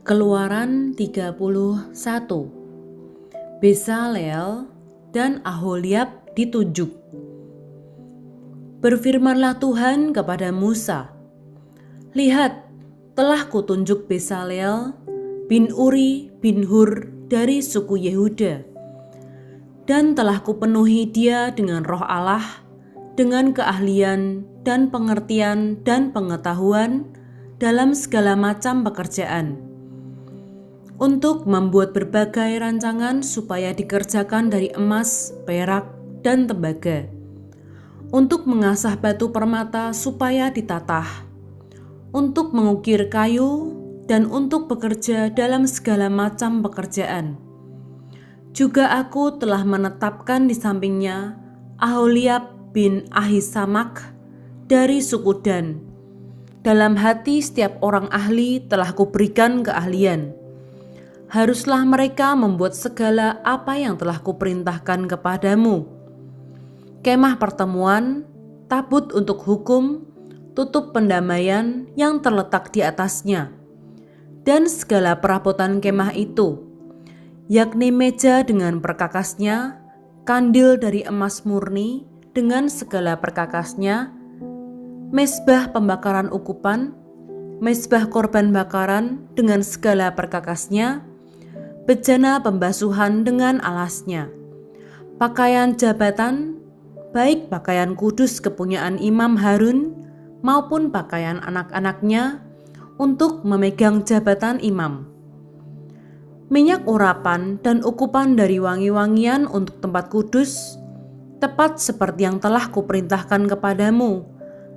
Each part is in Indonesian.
Keluaran 31. Bezaleel dan Aholiab ditunjuk. Berfirmanlah Tuhan kepada Musa, "Lihat, telah kutunjuk Bezaleel bin Uri bin Hur dari suku Yehuda, dan telah kupenuhi dia dengan roh Allah, dengan keahlian dan pengertian dan pengetahuan dalam segala macam pekerjaan, untuk membuat berbagai rancangan supaya dikerjakan dari emas, perak, dan tembaga, untuk mengasah batu permata supaya ditatah, untuk mengukir kayu, dan untuk bekerja dalam segala macam pekerjaan. Juga aku telah menetapkan di sampingnya Aholiab bin Ahisamak dari suku Dan. Dalam hati setiap orang ahli telah kuberikan keahlian. Haruslah mereka membuat segala apa yang telah kuperintahkan kepadamu: kemah pertemuan, tabut untuk hukum, tutup pendamaian yang terletak di atasnya, dan segala perabotan kemah itu, yakni meja dengan perkakasnya, kandil dari emas murni dengan segala perkakasnya, mezbah pembakaran ukupan, mezbah korban bakaran dengan segala perkakasnya, bejana pembasuhan dengan alasnya, pakaian jabatan, baik pakaian kudus kepunyaan Imam Harun maupun pakaian anak-anaknya untuk memegang jabatan imam, minyak urapan dan ukupan dari wangi-wangian untuk tempat kudus, tepat seperti yang telah kuperintahkan kepadamu.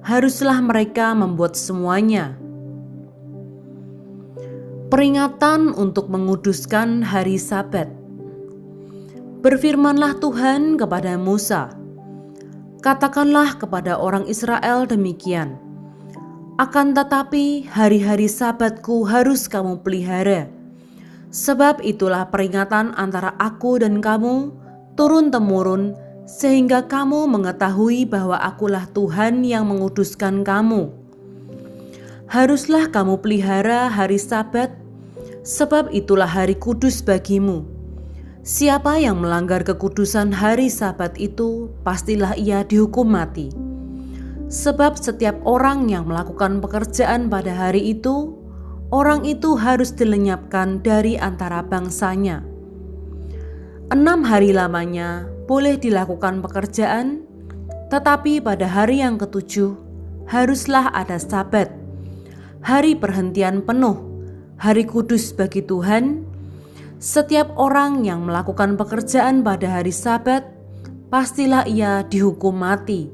Haruslah mereka membuat semuanya. Peringatan untuk menguduskan hari Sabat. Berfirmanlah Tuhan kepada Musa, "Katakanlah kepada orang Israel demikian, akan tetapi hari-hari Sabatku harus kamu pelihara, sebab itulah peringatan antara aku dan kamu turun-temurun, sehingga kamu mengetahui bahwa akulah Tuhan yang menguduskan kamu. Haruslah kamu pelihara hari Sabat, sebab itulah hari kudus bagimu. Siapa yang melanggar kekudusan hari Sabat itu, pastilah ia dihukum mati. Sebab setiap orang yang melakukan pekerjaan pada hari itu, orang itu harus dilenyapkan dari antara bangsanya. 6 hari lamanya boleh dilakukan pekerjaan, tetapi pada hari yang ketujuh haruslah ada Sabat, hari perhentian penuh, hari kudus bagi Tuhan. Setiap orang yang melakukan pekerjaan pada hari Sabat, pastilah ia dihukum mati.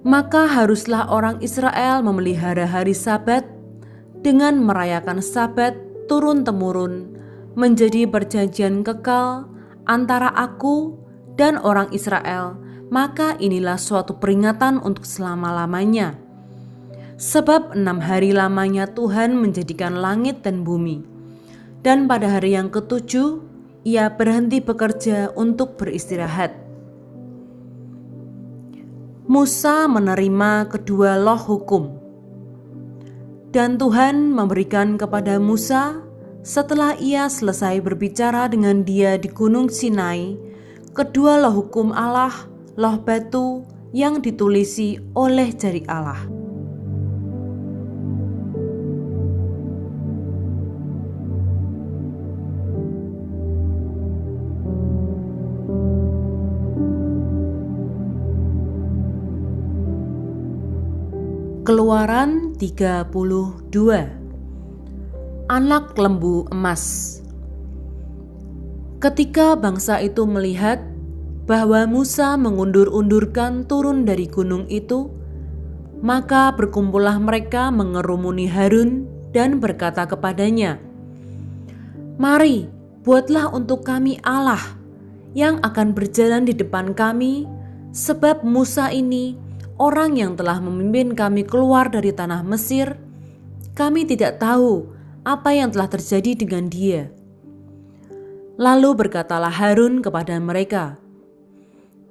Maka haruslah orang Israel memelihara hari Sabat dengan merayakan Sabat turun-temurun menjadi perjanjian kekal antara aku dan orang Israel. Maka inilah suatu peringatan untuk selama-lamanya. Sebab 6 hari lamanya Tuhan menjadikan langit dan bumi, dan pada hari yang ketujuh ia berhenti bekerja untuk beristirahat." Musa menerima kedua loh hukum. Dan Tuhan memberikan kepada Musa, setelah ia selesai berbicara dengan dia di Gunung Sinai, kedua loh hukum Allah, loh batu yang ditulisi oleh jari Allah. Keluaran 32. Anak lembu emas. Ketika bangsa itu melihat bahwa Musa mengundur-undurkan turun dari gunung itu, maka berkumpullah mereka mengerumuni Harun dan berkata kepadanya, "Mari, buatlah untuk kami Allah yang akan berjalan di depan kami, sebab Musa ini orang yang telah memimpin kami keluar dari tanah Mesir. Kami tidak tahu apa yang telah terjadi dengan dia." Lalu berkatalah Harun kepada mereka,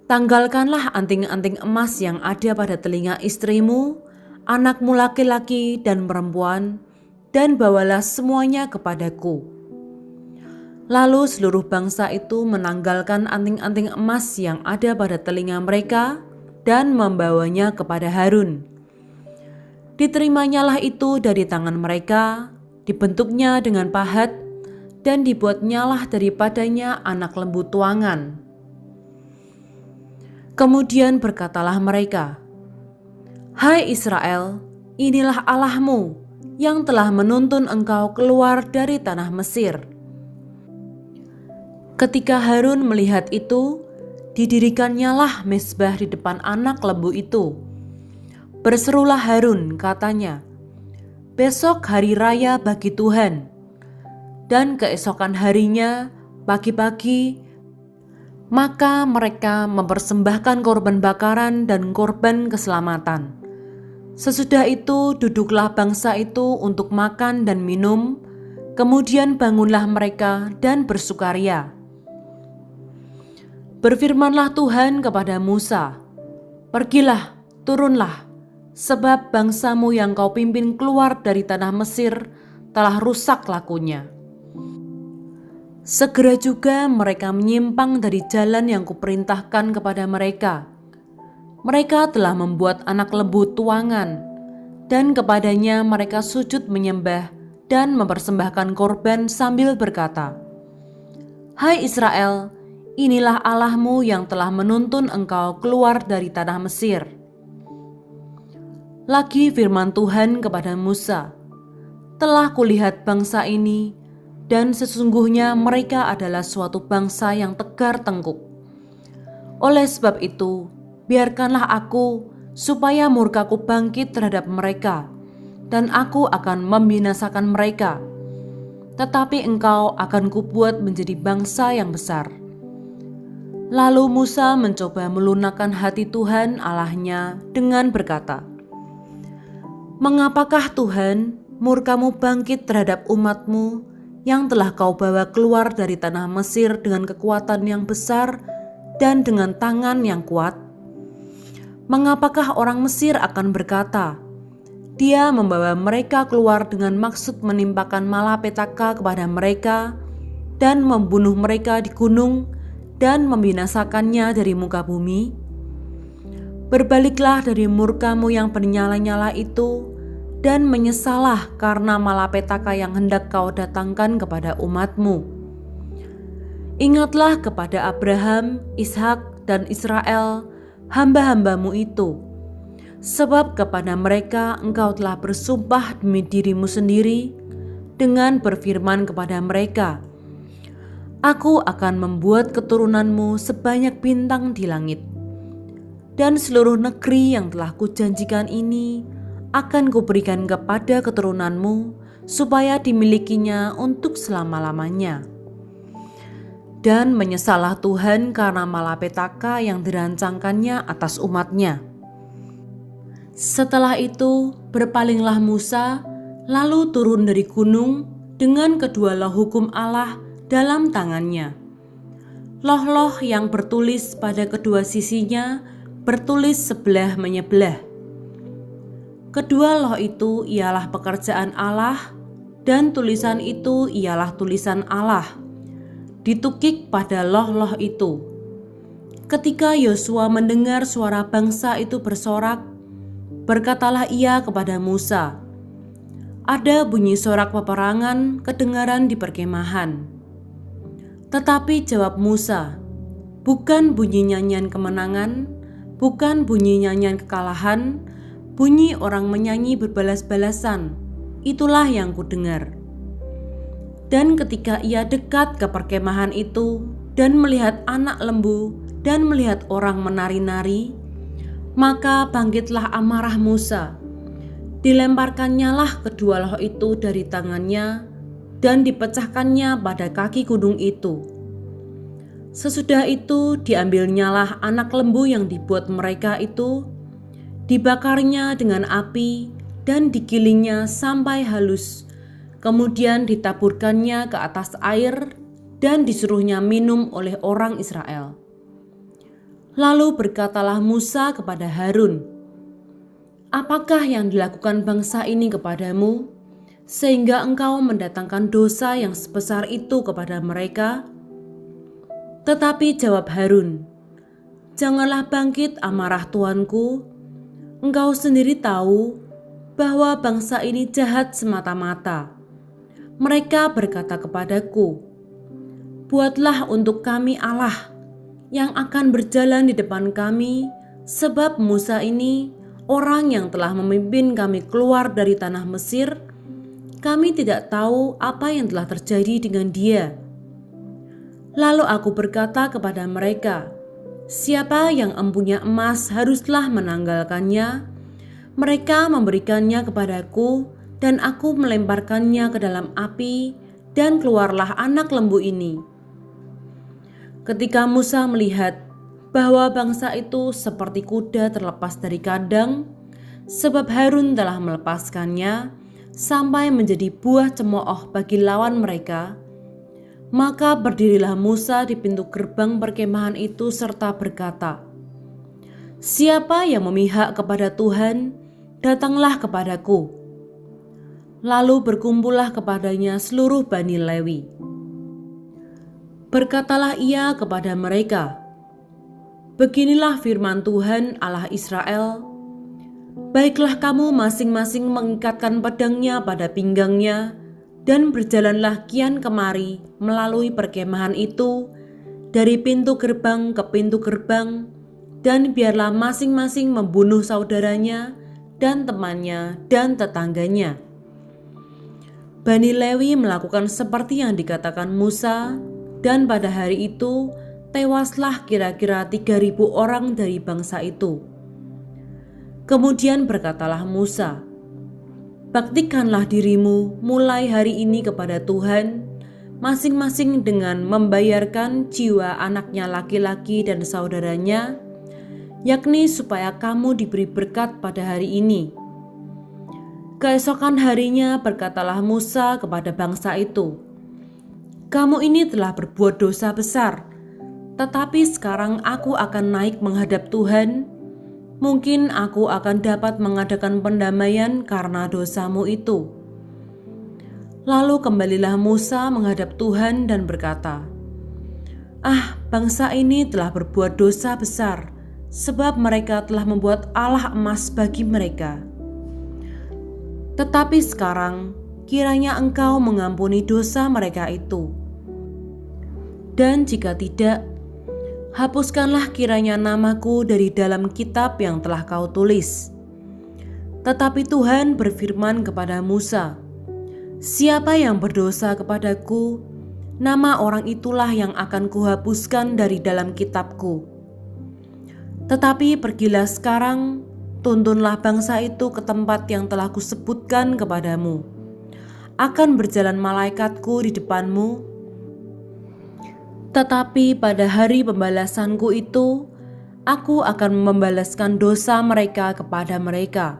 "Tanggalkanlah anting-anting emas yang ada pada telinga istrimu, anakmu laki-laki dan perempuan, dan bawalah semuanya kepadaku." Lalu seluruh bangsa itu menanggalkan anting-anting emas yang ada pada telinga mereka dan membawanya kepada Harun. Diterimanya itu dari tangan mereka, dibentuknya dengan pahat, dan dibuatnyalah daripadanya anak lembu tuangan. Kemudian berkatalah mereka, "Hai Israel, inilah Allahmu yang telah menuntun engkau keluar dari tanah Mesir." Ketika Harun melihat itu, didirikannya mezbah di depan anak lembu itu. Berserulah Harun, katanya, "Besok hari raya bagi Tuhan." Dan keesokan harinya, pagi-pagi, maka mereka mempersembahkan korban bakaran dan korban keselamatan. Sesudah itu duduklah bangsa itu untuk makan dan minum, kemudian bangunlah mereka dan bersukaria. Berfirmanlah Tuhan kepada Musa, "Pergilah, turunlah, sebab bangsamu yang kau pimpin keluar dari tanah Mesir telah rusak lakunya." Segera juga mereka menyimpang dari jalan yang kuperintahkan kepada mereka. Mereka telah membuat anak lembu tuangan, dan kepadanya mereka sujud menyembah dan mempersembahkan korban sambil berkata, "Hai Israel, inilah Allahmu yang telah menuntun engkau keluar dari tanah Mesir." Lagi firman Tuhan kepada Musa, "Telah kulihat bangsa ini, dan sesungguhnya mereka adalah suatu bangsa yang tegar tengkuk. Oleh sebab itu, biarkanlah aku supaya murkaku bangkit terhadap mereka, dan aku akan membinasakan mereka. Tetapi engkau akan kubuat menjadi bangsa yang besar." Lalu Musa mencoba melunakkan hati Tuhan Allahnya dengan berkata, "Mengapakah Tuhan murkamu bangkit terhadap umatmu yang telah kau bawa keluar dari tanah Mesir dengan kekuatan yang besar dan dengan tangan yang kuat? Mengapakah orang Mesir akan berkata, 'Dia membawa mereka keluar dengan maksud menimpakan malapetaka kepada mereka dan membunuh mereka di gunung dan membinasakannya dari muka bumi?' Berbaliklah dari murkamu yang bernyala-nyala itu dan menyesallah karena malapetaka yang hendak kau datangkan kepada umatmu. Ingatlah kepada Abraham, Ishak, dan Israel, hamba-hambamu itu, sebab kepada mereka engkau telah bersumpah demi dirimu sendiri dengan berfirman kepada mereka, 'Aku akan membuat keturunanmu sebanyak bintang di langit. Dan seluruh negeri yang telah kujanjikan ini akan kuberikan kepada keturunanmu supaya dimilikinya untuk selama-lamanya.' Dan menyesallah Tuhan karena malapetaka yang dirancangkannya atas umatnya. Setelah itu berpalinglah Musa, lalu turun dari gunung dengan kedua loh hukum Allah dalam tangannya. Loh-loh yang bertulis pada kedua sisinya bertulis sebelah menyebelah. Kedua loh itu ialah pekerjaan Allah, dan tulisan itu ialah tulisan Allah, ditukik pada loh-loh itu. Ketika Yosua mendengar suara bangsa itu bersorak, berkatalah ia kepada Musa, "Ada bunyi sorak peperangan kedengaran di perkemahan." Tetapi jawab Musa, "Bukan bunyi nyanyian kemenangan, bukan bunyi nyanyian kekalahan, bunyi orang menyanyi berbalas-balasan, itulah yang kudengar." Dan ketika ia dekat ke perkemahan itu dan melihat anak lembu dan melihat orang menari-nari, maka bangkitlah amarah Musa. Dilemparkannyalah kedua loh itu dari tangannya dan dipecahkannya pada kaki gunung itu. Sesudah itu diambilnyalah anak lembu yang dibuat mereka itu, dibakarnya dengan api dan digilingnya sampai halus, kemudian ditaburkannya ke atas air dan disuruhnya minum oleh orang Israel. Lalu berkatalah Musa kepada Harun, "Apakah yang dilakukan bangsa ini kepadamu, sehingga engkau mendatangkan dosa yang sebesar itu kepada mereka?" Tetapi jawab Harun, "Janganlah bangkit amarah tuanku. Engkau sendiri tahu bahwa bangsa ini jahat semata-mata. Mereka berkata kepadaku, 'Buatlah untuk kami Allah yang akan berjalan di depan kami, sebab Musa ini orang yang telah memimpin kami keluar dari tanah Mesir. Kami tidak tahu apa yang telah terjadi dengan dia.' Lalu aku berkata kepada mereka, 'Siapa yang empunya emas haruslah menanggalkannya.' Mereka memberikannya kepadaku, dan aku melemparkannya ke dalam api, dan keluarlah anak lembu ini." Ketika Musa melihat bahwa bangsa itu seperti kuda terlepas dari kandang, sebab Harun telah melepaskannya sampai menjadi buah cemooh bagi lawan mereka, maka berdirilah Musa di pintu gerbang perkemahan itu serta berkata, "Siapa yang memihak kepada Tuhan, datanglah kepadaku." Lalu berkumpullah kepadanya seluruh Bani Lewi. Berkatalah ia kepada mereka, "Beginilah firman Tuhan Allah Israel, baiklah kamu masing-masing mengikatkan pedangnya pada pinggangnya, dan berjalanlah kian kemari melalui perkemahan itu, dari pintu gerbang ke pintu gerbang, dan biarlah masing-masing membunuh saudaranya dan temannya dan tetangganya." Bani Lewi melakukan seperti yang dikatakan Musa, dan pada hari itu tewaslah kira-kira 3.000 orang dari bangsa itu. Kemudian berkatalah Musa, "Baktikanlah dirimu mulai hari ini kepada Tuhan, masing-masing dengan membayarkan jiwa anaknya laki-laki dan saudaranya, yakni supaya kamu diberi berkat pada hari ini." Keesokan harinya berkatalah Musa kepada bangsa itu, "Kamu ini telah berbuat dosa besar, tetapi sekarang aku akan naik menghadap Tuhan. Mungkin aku akan dapat mengadakan pendamaian karena dosamu itu." Lalu kembalilah Musa menghadap Tuhan dan berkata, Bangsa ini telah berbuat dosa besar, sebab mereka telah membuat Allah emas bagi mereka. Tetapi sekarang kiranya Engkau mengampuni dosa mereka itu. Dan jika tidak, hapuskanlah kiranya namaku dari dalam kitab yang telah Kau tulis." Tetapi Tuhan berfirman kepada Musa, "Siapa yang berdosa kepadaku, nama orang itulah yang akan kuhapuskan dari dalam kitabku. Tetapi pergilah sekarang, tuntunlah bangsa itu ke tempat yang telah kusebutkan kepadamu. Akan berjalan malaikatku di depanmu, tetapi pada hari pembalasanku itu, aku akan membalaskan dosa mereka kepada mereka."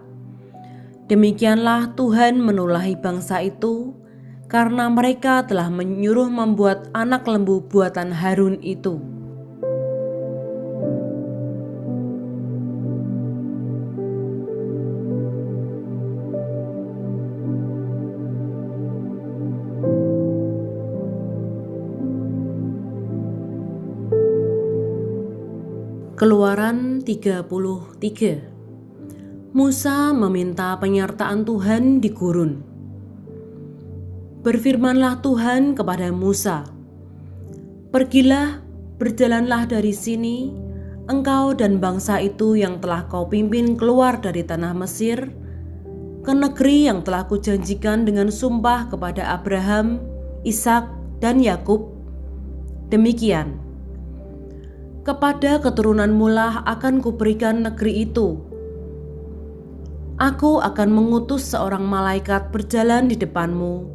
Demikianlah Tuhan menulahi bangsa itu, karena mereka telah menyuruh membuat anak lembu buatan Harun itu. Keluaran 33. Musa meminta penyertaan Tuhan di gurun. Berfirmanlah Tuhan kepada Musa, "Pergilah, berjalanlah dari sini, engkau dan bangsa itu yang telah kau pimpin keluar dari tanah Mesir, ke negeri yang telah kujanjikan dengan sumpah kepada Abraham, Ishak, dan Yakub. Demikian, kepada keturunanmu lah akan kuberikan negeri itu. Aku akan mengutus seorang malaikat berjalan di depanmu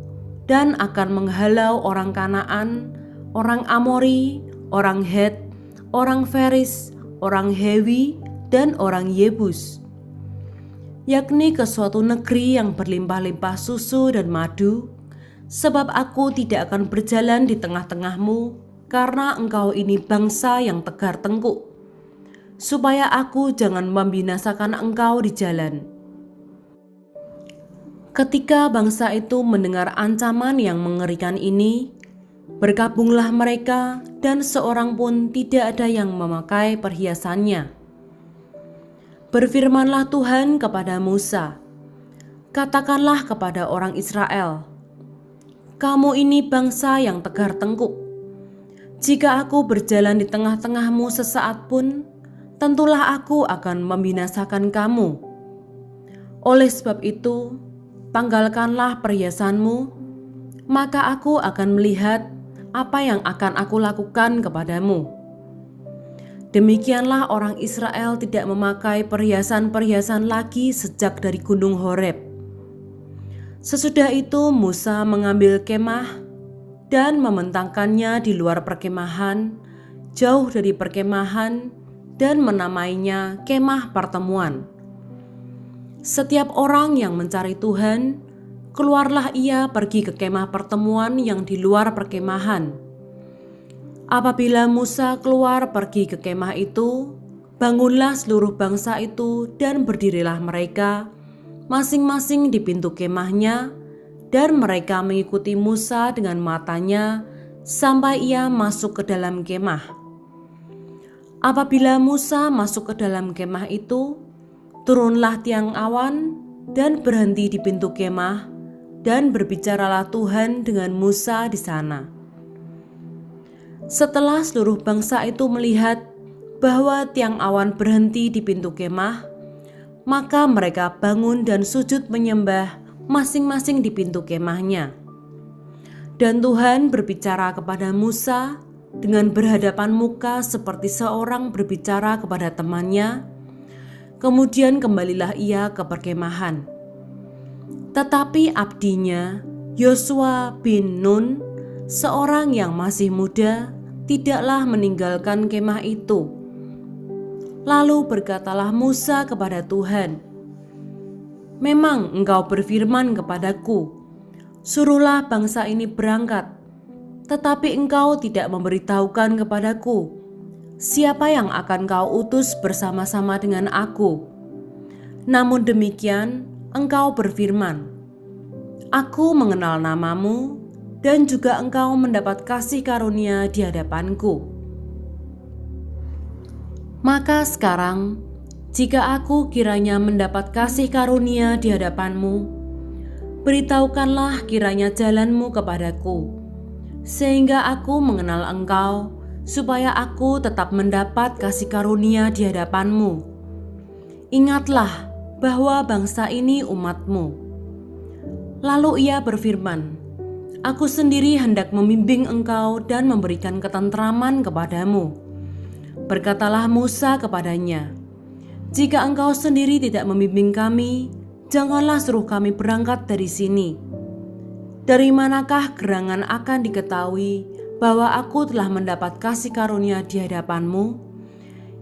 dan akan menghalau orang Kanaan, orang Amori, orang Het, orang Feris, orang Hewi, dan orang Yebus, yakni ke suatu negeri yang berlimpah-limpah susu dan madu, sebab aku tidak akan berjalan di tengah-tengahmu, karena engkau ini bangsa yang tegar tengkuk, supaya aku jangan membinasakan engkau di jalan. Ketika bangsa itu mendengar ancaman yang mengerikan ini, berkabunglah mereka dan seorang pun tidak ada yang memakai perhiasannya. Berfirmanlah Tuhan kepada Musa, "Katakanlah kepada orang Israel, kamu ini bangsa yang tegar tengkuk. Jika aku berjalan di tengah-tengahmu sesaat pun, tentulah aku akan membinasakan kamu. Oleh sebab itu, tanggalkanlah perhiasanmu, maka aku akan melihat apa yang akan aku lakukan kepadamu." Demikianlah orang Israel tidak memakai perhiasan-perhiasan lagi sejak dari Gunung Horeb. Sesudah itu Musa mengambil kemah dan membentangkannya di luar perkemahan, jauh dari perkemahan, dan menamainya Kemah Pertemuan. Setiap orang yang mencari Tuhan, keluarlah ia pergi ke kemah pertemuan yang di luar perkemahan. Apabila Musa keluar pergi ke kemah itu, bangunlah seluruh bangsa itu dan berdirilah mereka masing-masing di pintu kemahnya, dan mereka mengikuti Musa dengan matanya sampai ia masuk ke dalam kemah. Apabila Musa masuk ke dalam kemah itu, turunlah tiang awan dan berhenti di pintu kemah, dan berbicaralah Tuhan dengan Musa di sana. Setelah seluruh bangsa itu melihat bahwa tiang awan berhenti di pintu kemah, maka mereka bangun dan sujud menyembah masing-masing di pintu kemahnya. Dan Tuhan berbicara kepada Musa dengan berhadapan muka seperti seorang berbicara kepada temannya. Kemudian kembalilah ia ke perkemahan. Tetapi abdinya, Yosua bin Nun, seorang yang masih muda, tidaklah meninggalkan kemah itu. Lalu berkatalah Musa kepada Tuhan, "Memang engkau berfirman kepadaku, suruhlah bangsa ini berangkat, tetapi engkau tidak memberitahukan kepadaku, siapa yang akan kau utus bersama-sama dengan aku. Namun demikian, engkau berfirman, aku mengenal namamu, dan juga engkau mendapat kasih karunia di hadapanku. Maka sekarang, jika aku kiranya mendapat kasih karunia di hadapanmu, beritahukanlah kiranya jalanmu kepadaku, sehingga aku mengenal engkau, supaya aku tetap mendapat kasih karunia di hadapanmu. Ingatlah bahwa bangsa ini umatmu." Lalu ia berfirman, "Aku sendiri hendak membimbing engkau dan memberikan ketentraman kepadamu." Berkatalah Musa kepadanya, "Jika engkau sendiri tidak membimbing kami, janganlah suruh kami berangkat dari sini. Dari manakah gerangan akan diketahui bahwa aku telah mendapat kasih karunia di hadapanmu,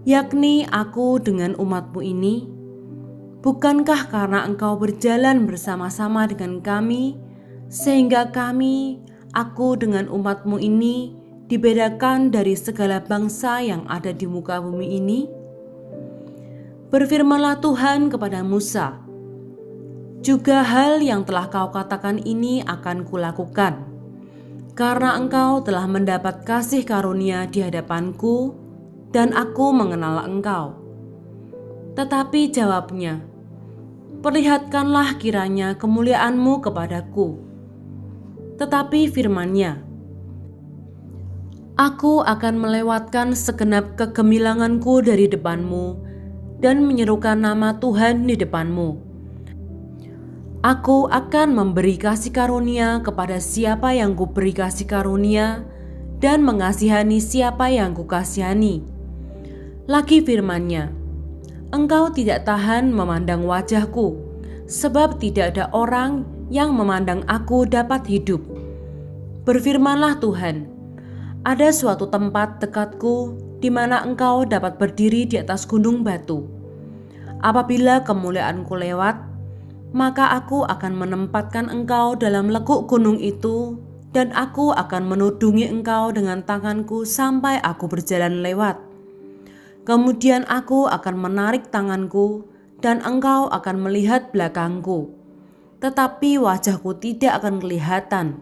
yakni aku dengan umatmu ini? Bukankah karena engkau berjalan bersama-sama dengan kami, sehingga aku dengan umatmu ini dibedakan dari segala bangsa yang ada di muka bumi ini?" Berfirmanlah Tuhan kepada Musa, "Juga hal yang telah kau katakan ini akan kulakukan, karena engkau telah mendapat kasih karunia di hadapanku, dan aku mengenal engkau." Tetapi jawabnya, "Perlihatkanlah kiranya kemuliaanmu kepadaku." Tetapi firman-Nya, "Aku akan melewatkan segenap kegemilanganku dari depanmu dan menyerukan nama Tuhan di depanmu. Aku akan memberi kasih karunia kepada siapa yang kuberi kasih karunia dan mengasihani siapa yang kukasihani." Lagi firman-Nya, "Engkau tidak tahan memandang wajahku, sebab tidak ada orang yang memandang aku dapat hidup." Berfirmanlah Tuhan, "Ada suatu tempat dekatku di mana engkau dapat berdiri di atas gunung batu. Apabila kemuliaanku lewat, maka aku akan menempatkan engkau dalam lekuk gunung itu, dan aku akan menudungi engkau dengan tanganku sampai aku berjalan lewat. Kemudian aku akan menarik tanganku, dan engkau akan melihat belakangku, tetapi wajahku tidak akan kelihatan.